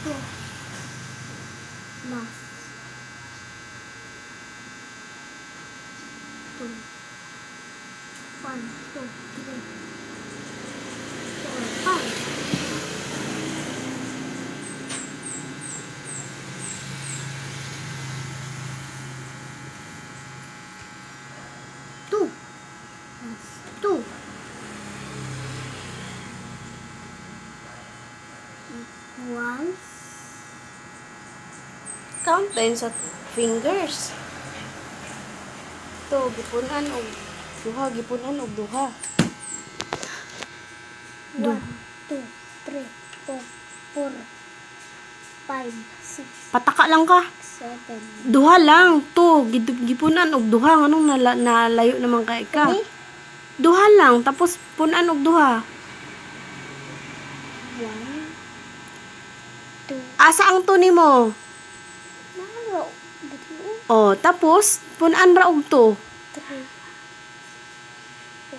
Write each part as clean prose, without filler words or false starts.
2 plus 2. 1, 2, 3, 4, 5. Two plus 2 equals Count din sa fingers. To, gipunan og duha, gipunan og duha. 1, 2, 3, 4, 4, 5, 6, Pataka lang ka. 7. Duha lang. To, gipunan og duha. Anong nalayo naman kay ka? Kani? Duha lang. Tapos punan og duha. 1, 2, Asa ang to nimo? naro. Dito. Oh, tapos punan ra og to. 3, 4,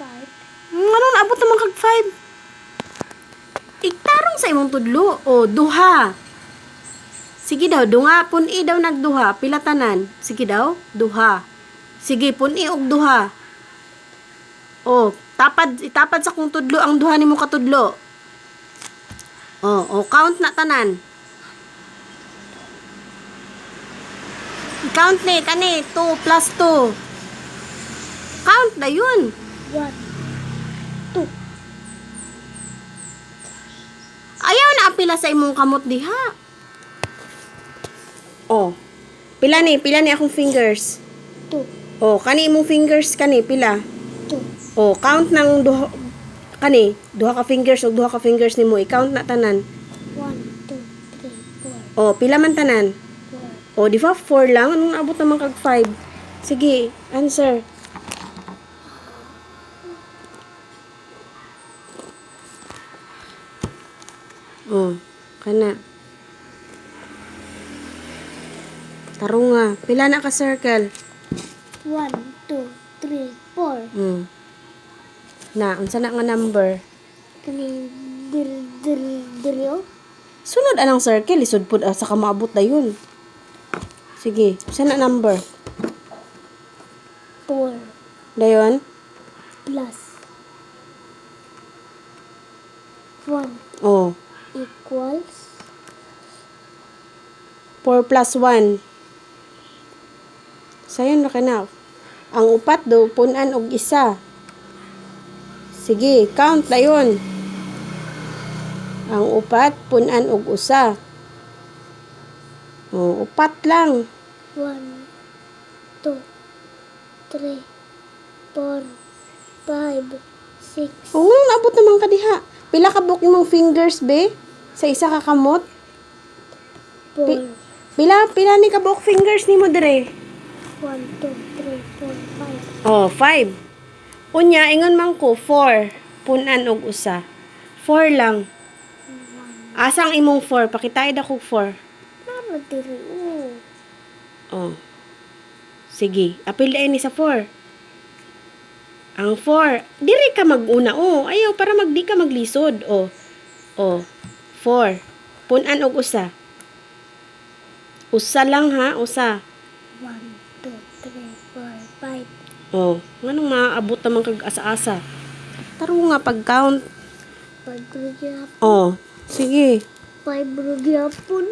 5. Anong naabot naman kag 5? Igtarong sa imong tudlo. Oh, duha. Sige daw, dunga pun-i daw nagduha. Pila tanan? Sige daw, duha. Sige, pun-i og duha. Oh, itapad sa kung tudlo ang duha nimo katudlo. Oh, count na tanan. Count ni kani 2 plus 2. Count na yun. 1, 2. Ayaw na ang pila sa imong kamot diha. Oh. Pila ni akong fingers. 2, Oh, kani imong fingers kani pila. 2. Oh, count ng duha kani, duha ka fingers o duha ka fingers nimo, i-count na tanan. 1, 2, 3, 4, Oh, pila man tanan? 4. Oh, di ba 4 lang? Anong abot naman kag 5? Sige, answer. Oh, kana. Tarunga. Pila na ka circle? 1, 2, 3, 4. Na, unsa na nga number? Kani diri oh. Sunod anang circle, isud pud sa ka maabot dayon. Sige, unsa na number? 4 Dayon? plus 1 Oh, equals 4 plus 1. Sayon na ka na. Ang upat do, punan og isa. Sige, count dayon. Ang upat, punan og usa. Oh, upat lang. 1, 2, 3, 4, 5, 6. Oh, nga naabot naman ka diha. Pila ka buok imong fingers, be? Sa isa ka kamot? 4. Pila ni ka buok fingers nimo dire? 1, 2, 3, 4, 5. Oh, 5. Unya, ingon man ko, 4. Punan og usa. 4 lang. Asang imong 4? Pakitaid ako 4. Nara diri oh. Oh. Sige, apil ni sa 4. Ang 4, diri ka mag-una. Oh, ayaw para magdi ka maglisod. Oh. Oh. 4. Punan og usa. Usa lang ha, usa. 1, 2, 3, 4, 5. Oh, nganong maaabot naman kag asa-asa. Taro nga pag-count. 5 rugyapon. Oh, sige. 5 rugyapon.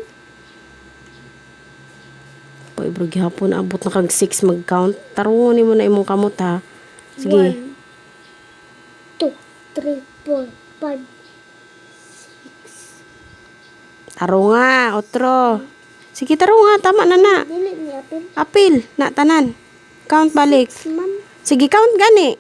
Oy, bro, gihapon abot na kag 6 mag-count. Taro ni mo na imong kamot ha. Sige. 1, 2, 3, 4, 5, 6. Taro nga, otro. Sige, taro nga, tama na na. Dili ni apil. Apil, na tanan. Count balik. 6 man. Sige, count gani.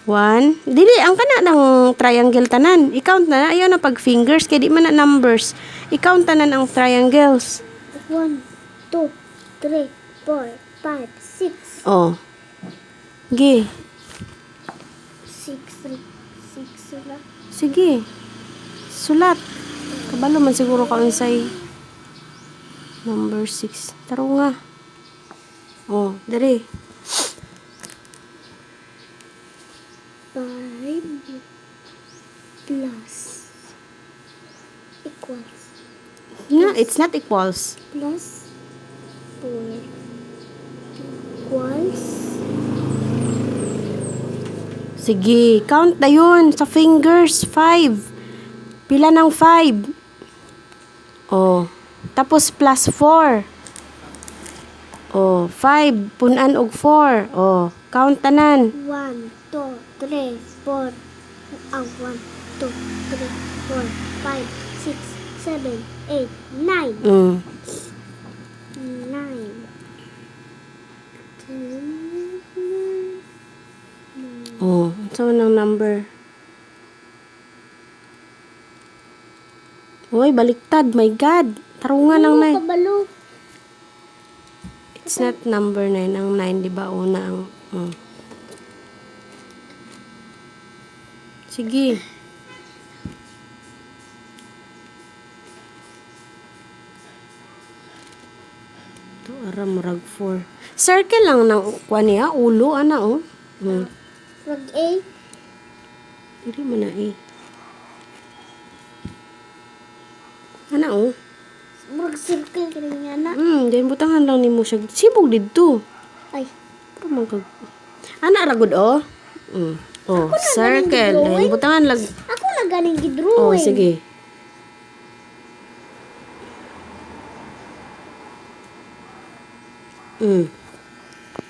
1. Dili, ang kana ng triangle tanan. I-count na. Ayaw na pag fingers, kaya di man na numbers. I-count tanan ang triangles. 1, 2, 3, 4, 5, 6. Oh. Sige. 6 sila. Sige. Sulat. Kabalo man siguro ka unsay number 6. Taro nga. Oh, dali. 5 plus equals. No, it's not equals. Plus 4 equals. Sige, count na yun sa fingers. 5. Pila ng 5? Oh. Tapos plus 4. Oh, 5. Punan og 4. Oh, count tanan. 1, 2, 3, 4. 1, 2, 3, 4, 5, 6, 7, 8, 9. 9. 10. Oh, so ng number. Hoy, baliktad. My God. Tarungan ng 9. Kabalo. It's not number 9. Ang 9, di ba? Una ang... Sige. Ito, murag 4. Circle lang ng kuha niya. Ulo, ana, oh. Frog A. Hindi mo na, eh. Ana, oh. Frog circle ka rin yan na. Then butangan lang ni mo siya. Sibog dito. Ay. Ana, ragod, oh. Oh, circle. gidrawing. Then butangan lang. Ako na ganing Oh, gidrawing. sige.